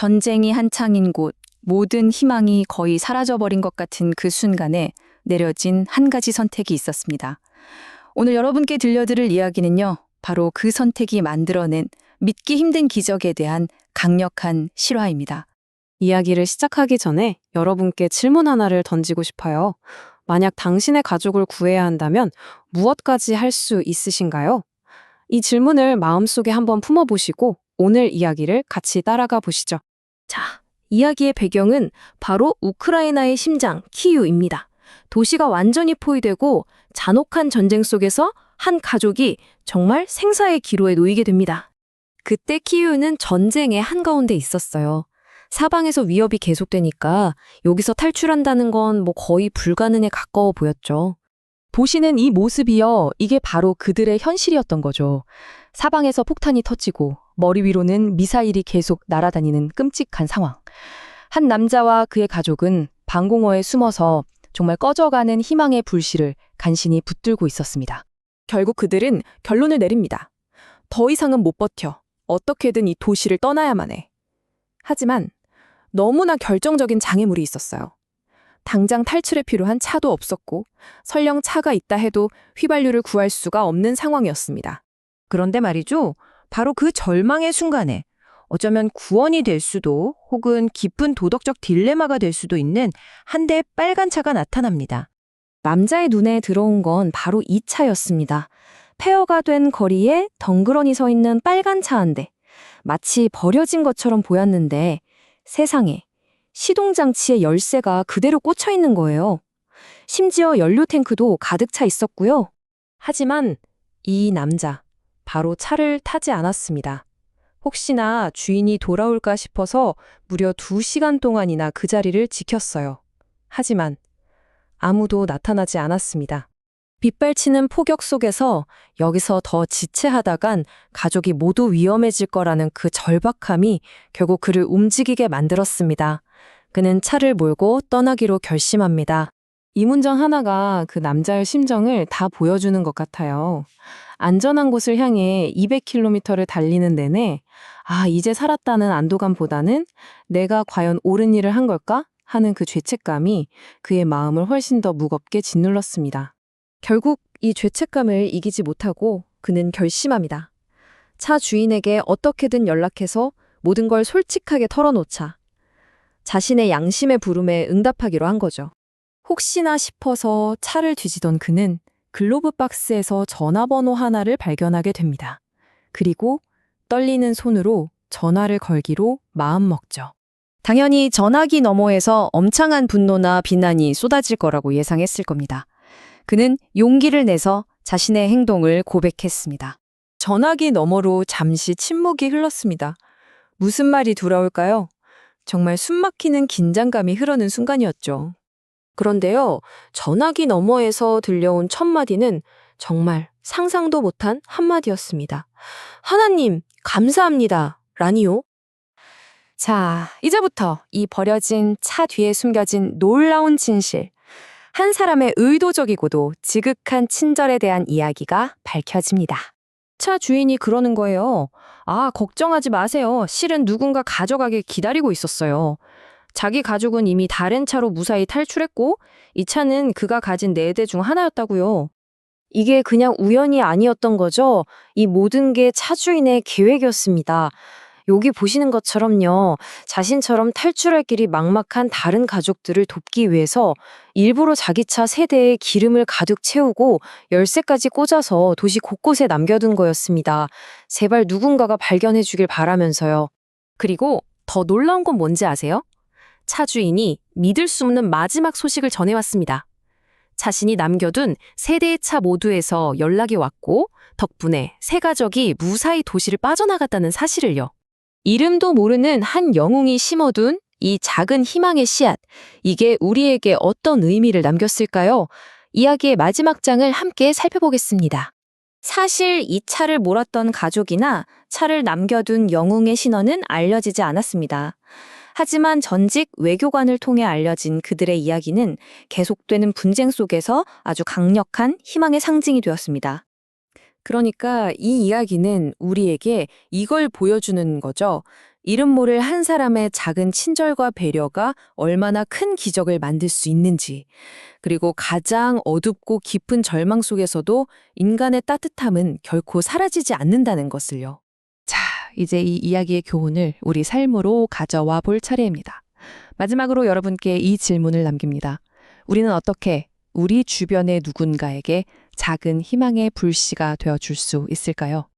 전쟁이 한창인 곳, 모든 희망이 거의 사라져버린 것 같은 그 순간에 내려진 한 가지 선택이 있었습니다. 오늘 여러분께 들려드릴 이야기는요, 바로 그 선택이 만들어낸 믿기 힘든 기적에 대한 강력한 실화입니다. 이야기를 시작하기 전에 여러분께 질문 하나를 던지고 싶어요. 만약 당신의 가족을 구해야 한다면 무엇까지 할 수 있으신가요? 이 질문을 마음속에 한번 품어보시고 오늘 이야기를 같이 따라가 보시죠. 자, 이야기의 배경은 바로 우크라이나의 심장, 키이우입니다. 도시가 완전히 포위되고 잔혹한 전쟁 속에서 한 가족이 정말 생사의 기로에 놓이게 됩니다. 그때 키이우는 전쟁의 한가운데 있었어요. 사방에서 위협이 계속되니까 여기서 탈출한다는 건 거의 불가능에 가까워 보였죠. 보시는 이 모습이요, 이게 바로 그들의 현실이었던 거죠. 사방에서 폭탄이 터지고 머리 위로는 미사일이 계속 날아다니는 끔찍한 상황. 한 남자와 그의 가족은 방공호에 숨어서 정말 꺼져가는 희망의 불씨를 간신히 붙들고 있었습니다. 결국 그들은 결론을 내립니다. 더 이상은 못 버텨. 어떻게든 이 도시를 떠나야만 해. 하지만 너무나 결정적인 장애물이 있었어요. 당장 탈출에 필요한 차도 없었고 설령 차가 있다 해도 휘발유를 구할 수가 없는 상황이었습니다. 그런데 말이죠. 바로 그 절망의 순간에 어쩌면 구원이 될 수도 혹은 깊은 도덕적 딜레마가 될 수도 있는 한 대의 빨간 차가 나타납니다. 남자의 눈에 들어온 건 바로 이 차였습니다. 폐허가 된 거리에 덩그러니 서 있는 빨간 차 한 대. 마치 버려진 것처럼 보였는데 세상에 시동장치의 열쇠가 그대로 꽂혀 있는 거예요. 심지어 연료 탱크도 가득 차 있었고요. 하지만 이 남자, 바로 차를 타지 않았습니다. 혹시나 주인이 돌아올까 싶어서 무려 2시간 동안이나 그 자리를 지켰어요. 하지만 아무도 나타나지 않았습니다. 빗발치는 폭격 속에서 여기서 더 지체하다간 가족이 모두 위험해질 거라는 그 절박함이 결국 그를 움직이게 만들었습니다. 그는 차를 몰고 떠나기로 결심합니다. 이 문장 하나가 그 남자의 심정을 다 보여주는 것 같아요. 안전한 곳을 향해 200km를 달리는 내내 이제 살았다는 안도감보다는 내가 과연 옳은 일을 한 걸까? 하는 그 죄책감이 그의 마음을 훨씬 더 무겁게 짓눌렀습니다. 결국 이 죄책감을 이기지 못하고 그는 결심합니다. 차 주인에게 어떻게든 연락해서 모든 걸 솔직하게 털어놓자. 자신의 양심의 부름에 응답하기로 한 거죠. 혹시나 싶어서 차를 뒤지던 그는 글로브 박스에서 전화번호 하나를 발견하게 됩니다. 그리고 떨리는 손으로 전화를 걸기로 마음먹죠. 당연히 전화기 너머에서 엄청난 분노나 비난이 쏟아질 거라고 예상했을 겁니다. 그는 용기를 내서 자신의 행동을 고백했습니다. 전화기 너머로 잠시 침묵이 흘렀습니다. 무슨 말이 돌아올까요? 정말 숨막히는 긴장감이 흐르는 순간이었죠. 그런데요, 전화기 너머에서 들려온 첫 마디는 정말 상상도 못한 한마디였습니다. 하나님, 감사합니다. 라니요. 자, 이제부터 이 버려진 차 뒤에 숨겨진 놀라운 진실. 한 사람의 의도적이고도 지극한 친절에 대한 이야기가 밝혀집니다. 차 주인이 그러는 거예요. 걱정하지 마세요. 실은 누군가 가져가길 기다리고 있었어요. 자기 가족은 이미 다른 차로 무사히 탈출했고 이 차는 그가 가진 4대 중 하나였다고요. 이게 그냥 우연이 아니었던 거죠. 이 모든 게 차 주인의 계획이었습니다. 여기 보시는 것처럼요. 자신처럼 탈출할 길이 막막한 다른 가족들을 돕기 위해서 일부러 자기 차 3대에 기름을 가득 채우고 열쇠까지 꽂아서 도시 곳곳에 남겨둔 거였습니다. 제발 누군가가 발견해 주길 바라면서요. 그리고 더 놀라운 건 뭔지 아세요? 차 주인이 믿을 수 없는 마지막 소식을 전해왔습니다. 자신이 남겨둔 3대의 차 모두에서 연락이 왔고 덕분에 세 가족이 무사히 도시를 빠져나갔다는 사실을요. 이름도 모르는 한 영웅이 심어둔 이 작은 희망의 씨앗, 이게 우리에게 어떤 의미를 남겼을까요? 이야기의 마지막 장을 함께 살펴보겠습니다. 사실 이 차를 몰았던 가족이나 차를 남겨둔 영웅의 신원은 알려지지 않았습니다. 하지만 전직 외교관을 통해 알려진 그들의 이야기는 계속되는 분쟁 속에서 아주 강력한 희망의 상징이 되었습니다. 그러니까 이 이야기는 우리에게 이걸 보여주는 거죠. 이름 모를 한 사람의 작은 친절과 배려가 얼마나 큰 기적을 만들 수 있는지, 그리고 가장 어둡고 깊은 절망 속에서도 인간의 따뜻함은 결코 사라지지 않는다는 것을요. 자, 이제 이 이야기의 교훈을 우리 삶으로 가져와 볼 차례입니다. 마지막으로 여러분께 이 질문을 남깁니다. 우리는 어떻게 우리 주변의 누군가에게 작은 희망의 불씨가 되어줄 수 있을까요?